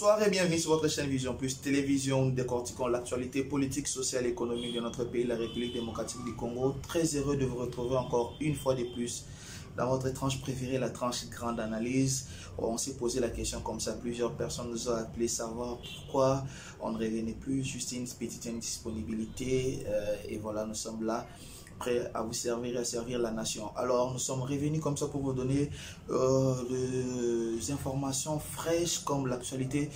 Bonsoir et bienvenue sur votre chaîne Vision Plus Télévision, décortiquant l'actualité politique, sociale et économique de notre pays, la République démocratique du Congo. Très heureux de vous retrouver encore une fois de plus dans votre tranche préférée, la tranche grande analyse. On s'est posé la question comme ça, plusieurs personnes nous ont appelé savoir pourquoi on ne revenait plus, juste une petite indisponibilité et voilà, nous sommes là prêts à vous servir et à servir la nation. Alors nous sommes revenus comme ça pour vous donner des informations fraîches comme l'actualité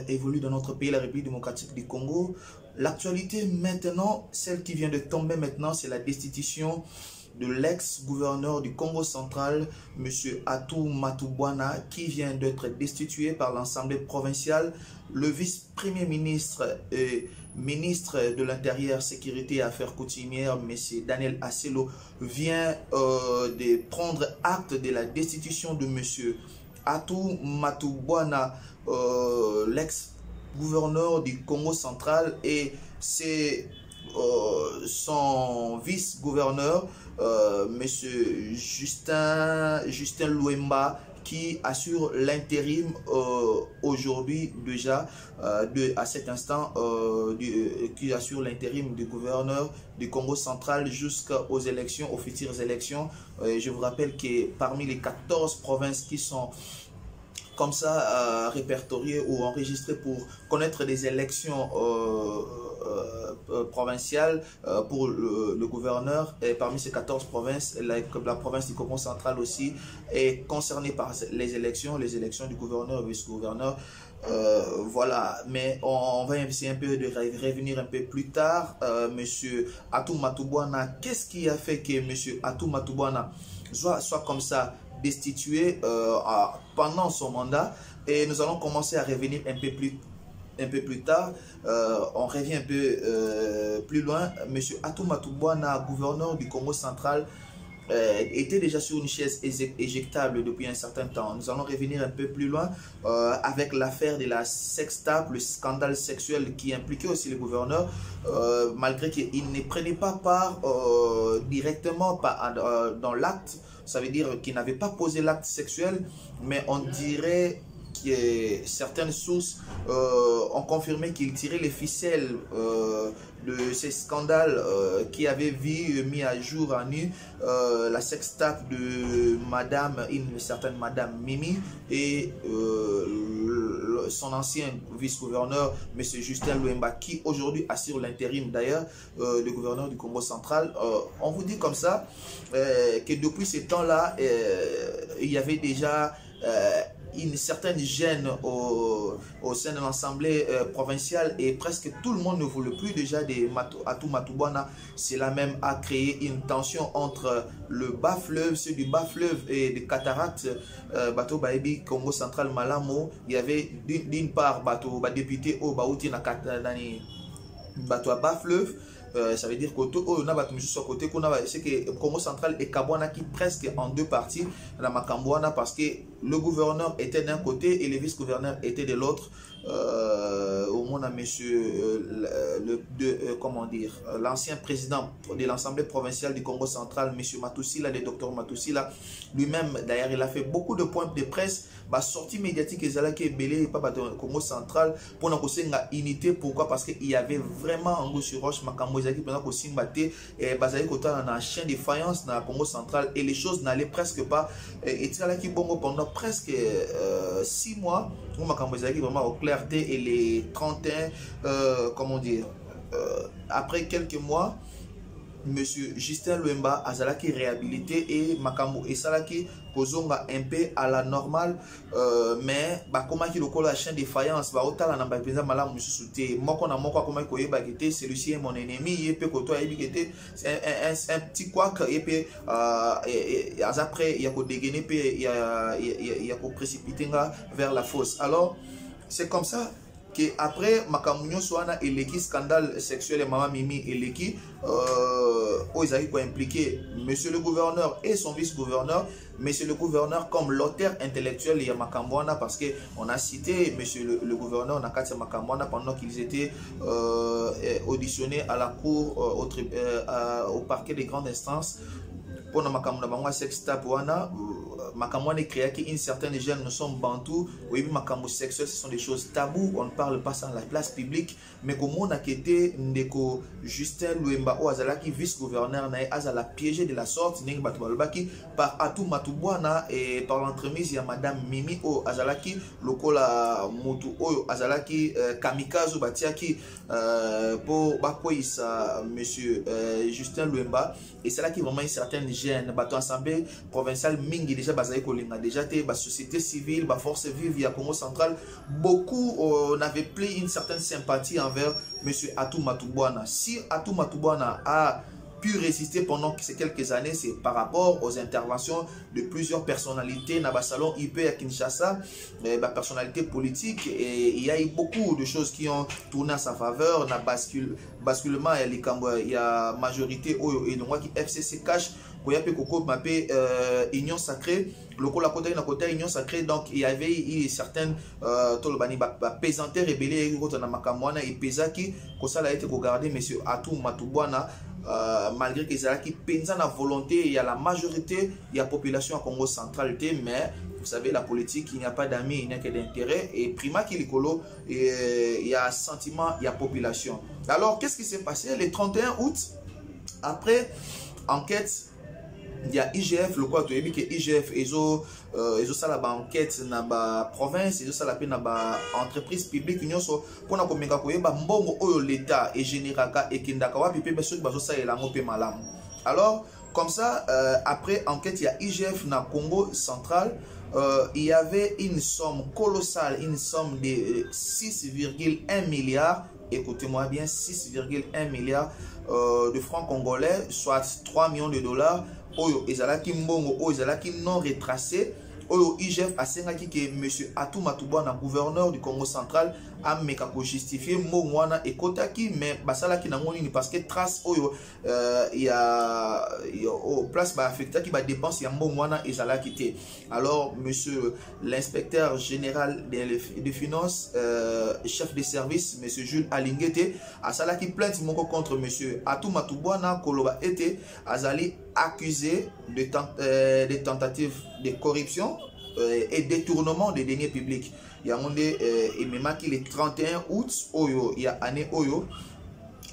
évolue dans notre pays, la République démocratique du Congo. L'actualité maintenant, celle qui vient de tomber maintenant, c'est la destitution de l'ex-gouverneur du Congo central, M. Atou Matubwana, qui vient d'être destitué par l'Assemblée provinciale. Le vice-premier ministre et ministre de l'Intérieur, Sécurité et Affaires coutumières, M. Daniel Asselo, vient de prendre acte de la destitution de M. Atou Matubwana, l'ex-gouverneur du Congo central, et c'est son vice-gouverneur, monsieur Justin Luemba, qui assure l'intérim aujourd'hui déjà, à cet instant, qui assure l'intérim du gouverneur du Congo central jusqu'aux élections, aux futures élections. Je vous rappelle que parmi les 14 provinces qui sont comme ça répertoriées ou enregistrées pour connaître des élections provinciales pour le gouverneur, et parmi ces 14 provinces, la province du Congo central aussi est concernée par les élections du gouverneur et vice-gouverneur. Voilà, mais on va essayer un peu de revenir un peu plus tard. Monsieur Atou Matubwana, qu'est-ce qui a fait que monsieur Atou Matubwana soit comme ça destitué pendant son mandat? Et nous allons commencer à revenir un peu plus tard. On revient un peu plus loin. Monsieur Atou Matubwana, gouverneur du Congo central, était déjà sur une chaise éjectable depuis un certain temps. Nous allons revenir un peu plus loin avec l'affaire de la sextape, le scandale sexuel qui impliquait aussi le gouverneur, malgré qu'il ne prenait pas part directement dans l'acte. Ça veut dire qu'il n'avait pas posé l'acte sexuel, mais on dirait que certaines sources ont confirmé qu'il tirait les ficelles de ces scandales qui avaient mis à jour à nu la sextape de une certaine madame Mimi et son ancien vice-gouverneur, M. Justin Luemba, qui aujourd'hui assure l'intérim d'ailleurs de gouverneur du Congo central. On vous dit comme ça que depuis ce temps-là, il y avait déjà une certaine gêne au sein de l'Assemblée provinciale et presque tout le monde ne voulait plus déjà de Atou Matubwana. Cela même a créé une tension entre le bas-fleuve, ceux du bas-fleuve et des cataractes, Bato Baebi, Congo central Malamo. Il y avait d'une part Bato député au Baouti na Bato à bas-fleuve. Ça veut dire que c'est que Congo central et Kabwana qui presque en deux parties dans Makambwana, parce que le gouverneur était d'un côté et le vice-gouverneur était de l'autre. Au moins à monsieur l'ancien président de l'Assemblée provinciale du Congo central, monsieur Matousila, le docteur Matousila, lui-même d'ailleurs il a fait beaucoup de points de presse, sortie médiatique et zala qui est belé et pas Congo central pour nous unité. Pourquoi? Parce qu'il y avait vraiment un goût sur roche Makambo Zaki pendant que Simbate et Bazali Kota dans un chien de faïence dans le Congo central et les choses n'allaient presque pas. Et Tzala qui bongo pendant presque 6 mois, Makambo Zaki vraiment au clarté et les 31 comment dire après quelques mois, monsieur Justin Luemba a Zalaki réhabilité et Makambo et Salaki Kozonga un peu à la normale, mais comment qui le colle la chaîne de faïence autant la namba pesa malam monsieur souté moko na moko comment ko yeba kete celui-ci est mon ennemi il peut que toi yebikete c'est un petit couac et puis après il y a ko dégainer puis il y a ko précipiter vers la fosse. Alors c'est comme ça que après Makamunyo Soana et l'équipe scandale sexuel et Maman Mimi et l'équipe ils ont impliqué monsieur le gouverneur et son vice-gouverneur, monsieur le gouverneur comme l'auteur intellectuel de Makambwana, parce que on a cité monsieur le gouverneur Nakati Makambwana pendant qu'ils étaient auditionnés à la cour au parquet des grandes instances pour na Makambwana sextape wana makamouane créé qu'une certaine gêne, nous sommes bantous, oui, makamou sexuel, ce sont des choses tabous, on ne parle pas ça dans la place publique, mais comme on a quitté Ndeko Justin Luemba ou Azalaki, vice-gouverneur, Azala piégé de la sorte, par Atou Matouboana et par l'entremise, il y a Madame Mimi O Azalaki, Lokola Moutou O Azalaki, Kamikaze Batiaki, pour Bakoïsa, Monsieur Justin Luemba, et c'est là qui vraiment une certaine gêne. Bato Assemblée provinciale Mingi déjà basé Kolinga déjà té ba société civile, ba force vive via Congo central, beaucoup n'avaient pris une certaine sympathie envers Monsieur Atou Matouboana. Si Atou Matouboana a pu résister pendant ces quelques années, c'est par rapport aux interventions de plusieurs personnalités dans le salon IP à Kinshasa, personnalités politiques, et il y a eu beaucoup de choses qui ont tourné à sa faveur. Dans basculement, il y a majorité et donc qui FCC cash, Union Sacrée, le côté Union Sacrée, donc il y avait eu certaines pesantés rébellés et pesaki, que ça a été regardé, monsieur Atou Matouboana. Malgré que ça qui pense la volonté, il y a la majorité, il y a la population à Congo central, mais vous savez, la politique, il n'y a pas d'amis, il n'y a que d'intérêt. Et prima qui l'écolo, il y a sentiment, il y a population. Alors, qu'est-ce qui s'est passé le 31 août? Après enquête, il y a IGF, le quoi, tu as vu que IGF, ils ont ça la enquête dans la province, ils ont ça la peine dans l'entreprise publique, ils ont pour nous communiquer que mbongo l'État et général et kindakawa pipe besoin bazo ça et la mope malam. Alors comme ça, après enquête, il y a IGF dans Congo central. Il y avait une somme colossale, une somme de 6,1 milliards. Écoutez-moi bien, 6,1 milliards de francs congolais, soit 3 millions de dollars. Oyo ezalaki mbongo oyo ezalaki non retracé. Oyo IGF a sengaki que monsieur Atou Matouboana, gouverneur du Congo central, a meka ko justifier mbongwana et kotaki, mais basala ki nango nini parce que trace oyo il y a au place ba affecté qui ba dépense ya mbongwana ezalaki té. Alors monsieur l'inspecteur général des finances, chef de service monsieur Jules Alingete a salaki plainte moko contre monsieur Atou Matouboana koloba été azali accusé de tentatives de corruption et détournement des deniers publics. Il y a le 31 août, il y a année Oyo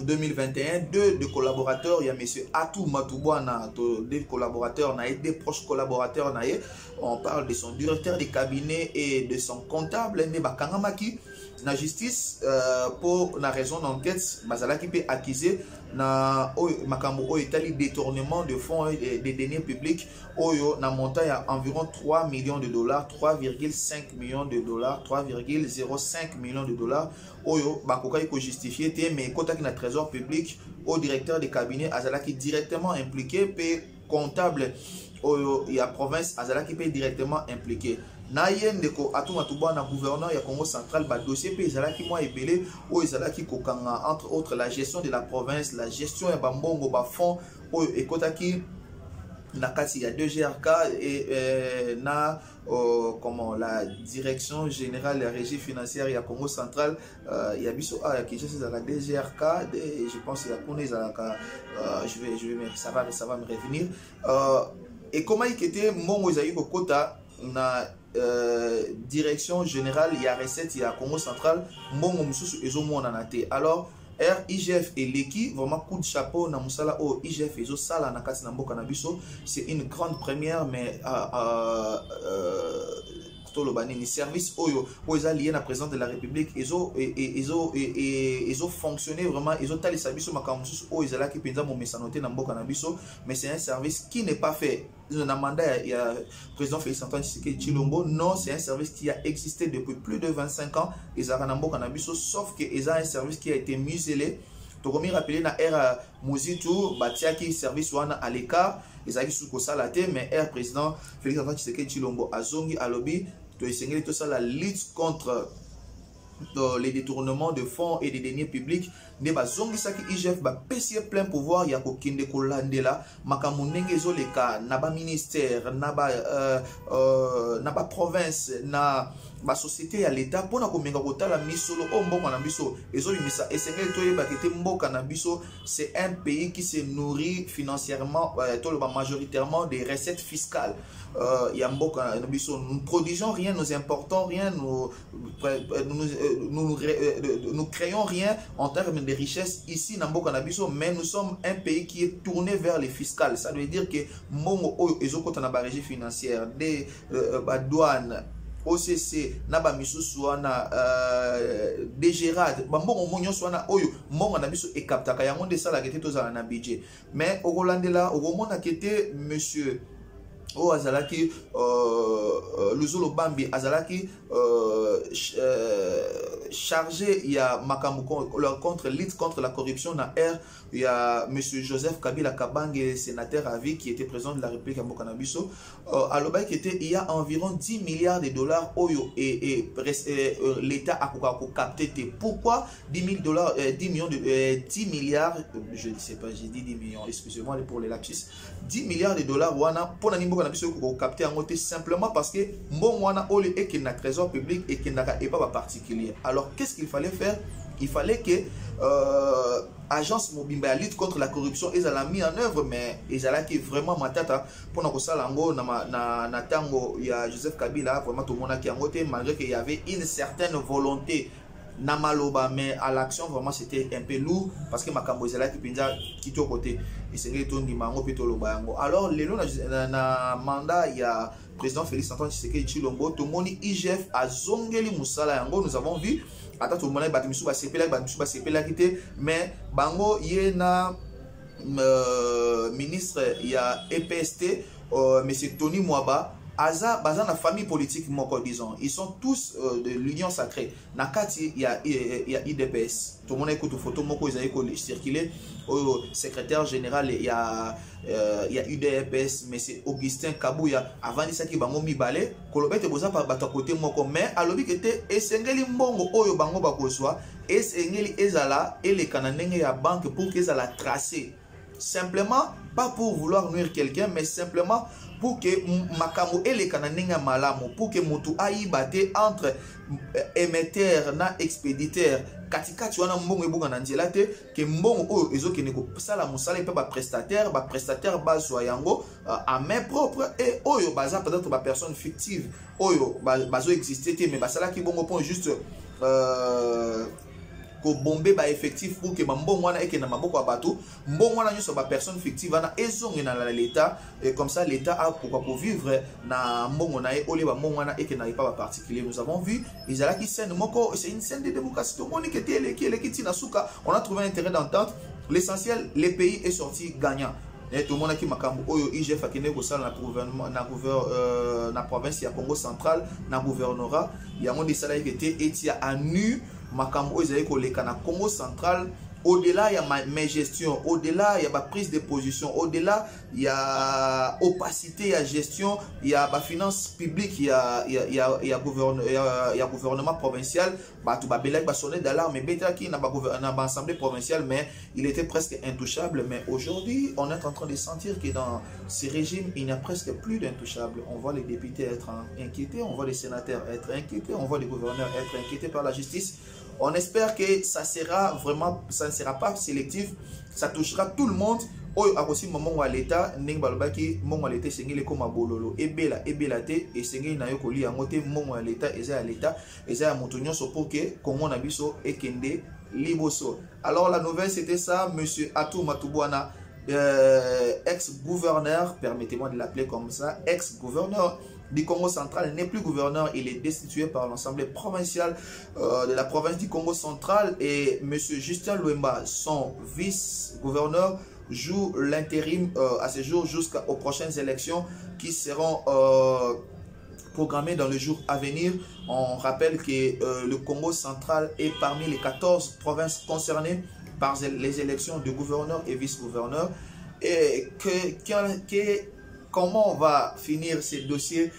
2021, deux collaborateurs, il y a M. Atou Matouboana, deux collaborateurs, des proches collaborateurs, on parle de son directeur de cabinet et de son comptable, Kangamaki. La justice, pour la raison d'enquête, Bazala qui peut accuser na makambo Italie détournement de fonds et des deniers publics oyo na montant à environ 3 millions de dollars, 3,5 millions de dollars, 3,05 millions de dollars oyo bakoka ko justifier mais kota ki na trésor public au directeur de cabinet Azala qui directement impliqué pe comptable oyo ya province Azala qui peut directement impliqué. Naye ndeko Atou Matouboana gouverneur ya Congo central ba dossier pe ezalaki moi ebele o ezalaki kokanga entre autres la gestion de la province, la gestion ya bambongo ba fonds o ekotaki na kati ya 2GRK et comment la direction générale de la régie financière ya Congo central ya biso a qui c'est la DGRK je pense ya connaît ça va me revenir et comment il était mon ozaï kokota na direction générale il y a recette il y a Congo central mbongo mususu ezomona na te. Alors IGF et l'équipe vraiment coup de chapeau na musala o IGF ezo sala na kati na mboka na biso, c'est une grande première mais les services oyo liés à la présidence de la République ils ont fonctionné vraiment, ils ont tali service makamusus o ezala ki penza mo mesanoté na mboka na biso, mais c'est un service qui n'est pas fait na mandat il y a président Félix Antoine Tshisekedi Tshilombo. Non, c'est un service qui a existé depuis plus de 25 ans ezala na mboka na biso, sauf que ezala un service qui a été muselé. Tokomi rappelé na era Mozitu batiaki service wana à l'écart ezaki suko salate, mais era président Félix Antoine Tshisekedi Tshilombo azongi alobi to esengeli to ça la lutte contre les détournements de fonds et des deniers publics ne bazongi saki IGF ba pesier plein pouvoir ya ko kinde ko landela makamu ndenge ezoleka na ba ministère na ba province na la société à l'État pour la misolo au mboka na biso c'est un pays qui se nourrit financièrement majoritairement des recettes fiscales. Nous produisons rien, nous importons rien, nous créons rien en termes de richesse ici dans mboka na biso, mais nous sommes un pays qui est tourné vers les fiscales. Ça veut dire que mongo ezokota na barègie financière des douanes, OCC, naba misusu wana DGRAD, bambongo monyo swana oyo mongo na biso ekaptaka yango de sala kete tozala na budget. Mais au Rolandela, au moment kete monsieur o azalaki Luzolo Bambi azalaki chargé, il y a makambo contre lutte contre la corruption na R, il y a monsieur Joseph Kabila Kabange, sénateur à vie, qui était président de la République à Mokanabiso. À l'Obaï, il y a environ 10 milliards de dollars oyo et l'État a capté. Pourquoi 10 milliards, je ne sais pas, j'ai dit 10 millions, excusez-moi pour les lapsus, 10 milliards de dollars wana pour nani Mokanabiso ko capter en côté simplement parce que mon wana ole et qu'il n'a trésor public et qu'il n'a pas particulier. Alors qu'est-ce qu'il fallait faire? Il fallait que agence Mobimba lutte contre la corruption ils ont mis en œuvre, mais ils ont qui vraiment matata pour nous ça lango na tango il y a Joseph Kabila vraiment tout le monde qui a voté malgré qu'il y avait une certaine volonté namaloba, mais à l'action vraiment c'était un peu lourd parce que makambo ezala qui pinza kito côté et c'est que tout ndimango pito loba yango. Alors lelo na mandat il y a président Félix Antoine Tshisekedi Tshilombo to moni IGF azongeli musala yango. Nous avons vu ata tout le monde batimisu ba sepela kité, mais bango yena ministre il y a EPST monsieur Tony Mwaba Aza, bazan la famille politique moko disons, ils sont tous de l'union sacrée. Nakati il y a IDPS. Tout le monde écoute photo moko ils ont circulé au secrétaire général il y a UDPS mais c'est Augustin Kabouya avant ça qui bango mibale kolobete boza pa bato côté moko, mais alobi kete esengeli mbongo oyo bango bakozwa esengeli ezala ele kananenge ya banque pour qu'ils la tracer. Simplement pas pour vouloir nuire quelqu'un, mais simplement pour que makamo ele kananenga malamu, pour que mutu aibate entre émetteur na expéditeur katikati wana mbongo ebunga na nzela te ke mbongo oyo ezokene ko sala musala pe ba prestataire bazwa yango à main propre et oyo baza peut-être ba personne fictive oyo bazo exister te mais basala ki bongo pon juste ko bombe ba effectif pour que mbongo wana eke na maboko ya bato mbongo wana nyuso ba personne fictive wana ezonge na l'état et comme ça l'état a pour vivre na mbongo na e ole ba mbongo wana eke na pas particulier. Nous avons vu Isala qui scène moko, c'est une scène de démocratie tout le monde qui était na suka, on a trouvé un intérêt d'entente. L'essentiel, le pays est sorti gagnant. Et tout le monde qui m'a dit IGF a kene ko sala na gouvernement na province ya Congo central na gouvernorat il y a mon des salariés qui étaient etia à nu makambo ezali koleka na Congo central. Au-delà, il y a ma gestion, au-delà, il y a ma prise de position, au-delà, il y a opacité, il y a gestion, il y a ma finance publique, il y a gouvernement provincial, tout va sonner d'alarme, mais qui n'a pas assemblée provinciale, mais il était presque intouchable. Mais aujourd'hui, on est en train de sentir que dans ces régimes, il n'y a presque plus d'intouchables. On voit les députés être inquiétés, on voit les sénateurs être inquiétés, on voit les gouverneurs être inquiétés par la justice. On espère que ça sera vraiment, ça ne sera pas sélectif, ça touchera tout le monde. Oyo akosi moment à l'état ning balobaki moment à l'état sengeli koma bololo ebela te et sengeli na yo koli yango te moment à l'état eza ya moto nyonso pour que Congo na biso ekende liboso. Alors la nouvelle c'était ça, monsieur Atou Matubwana, ex-gouverneur, permettez-moi de l'appeler comme ça, ex-gouverneur du Congo central, n'est plus gouverneur, il est destitué par l'Assemblée provinciale de la province du Congo central, et M. Justin Luemba, son vice-gouverneur, joue l'intérim à ce jour jusqu'aux prochaines élections qui seront programmées dans le jour à venir. On rappelle que le Congo central est parmi les 14 provinces concernées par les élections de gouverneurs et vice-gouverneurs, et comment on va finir ces dossiers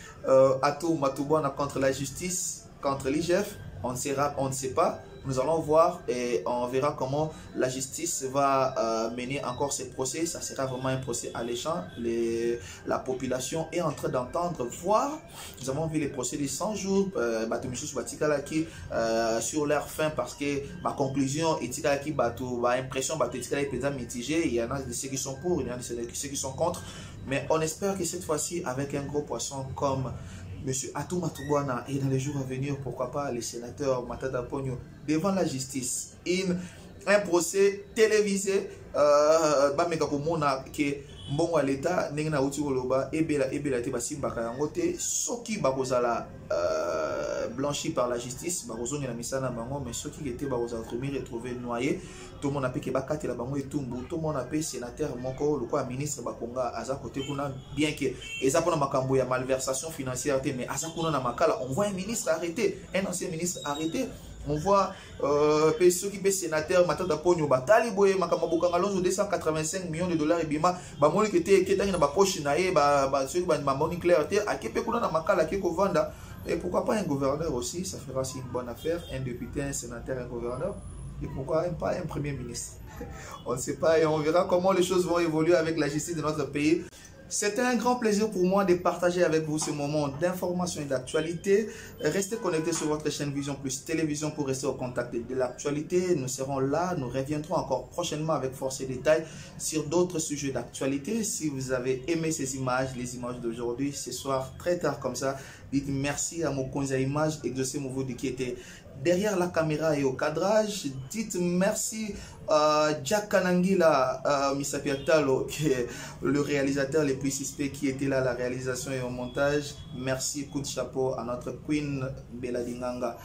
Atou Matubwana contre la justice, contre l'IGF, on ne sait pas. Nous allons voir et on verra comment la justice va mener encore ces procès. Ça sera vraiment un procès alléchant. La population est en train d'entendre, voir. Nous avons vu les procès de 100 jours, sur leur fin, parce que ma conclusion est impression mitigée. Il y en a ceux qui sont pour, il y en a ceux qui sont contre. Mais on espère que cette fois-ci, avec un gros poisson comme M. Atou Matoubouana, et dans les jours à venir, pourquoi pas les sénateurs Matata Pogno devant la justice, un procès télévisé, mbongo l'État ndenge na uti koloba ebela te basimbaka yango te soki bakozala blanchi par la justice bakozongi na misana bango, mais soki ete bakozala retrouver noyé, tout le monde a pe ke bakati la bango etumbu, tout le monde a pe sénateur moko lokwa ministre bakonga aza côté kuna, bien que eza pona makambo ya malversation financière te, mais aza kuna na makala, on voit un ministre arrêté, un ancien ministre arrêté. On voit ceux qui sont sénateurs, Matata Pogno, Batali Boye, Makamabo Kangalonzo, 285 millions de dollars, et Bima, Bamoni qui était dans la poche, ceux qui ont Mamoni Claire, à Kepekuna, Makala, Keko Vanda. Et pourquoi pas un gouverneur aussi, ça fera aussi une bonne affaire, un député, un sénateur, un gouverneur. Et pourquoi pas un premier ministre? On ne sait pas et on verra comment les choses vont évoluer avec la justice de notre pays. C'était un grand plaisir pour moi de partager avec vous ce moment d'information et d'actualité. Restez connectés sur votre chaîne Vision Plus Télévision pour rester au contact de l'actualité. Nous serons là, nous reviendrons encore prochainement avec force et détails sur d'autres sujets d'actualité. Si vous avez aimé ces images, les images d'aujourd'hui, ce soir, très tard comme ça, dites merci à mon conseil image Exaucé Mouvoudi qui était derrière la caméra et au cadrage. Dites merci à Jack Kanangila, Misapiatalo, qui est le réalisateur le plus suspect qui était là à la réalisation et au montage. Merci, coup de chapeau à notre Queen Beladinganga,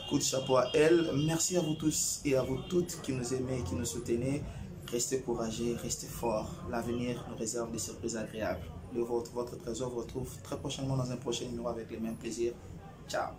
coup de chapeau à elle. Merci à vous tous et à vous toutes qui nous aimez et qui nous soutenez. Restez courageux, restez forts. L'avenir nous réserve des surprises agréables. Votre trésor vous retrouve très prochainement dans un prochain numéro avec les mêmes plaisirs. Ciao.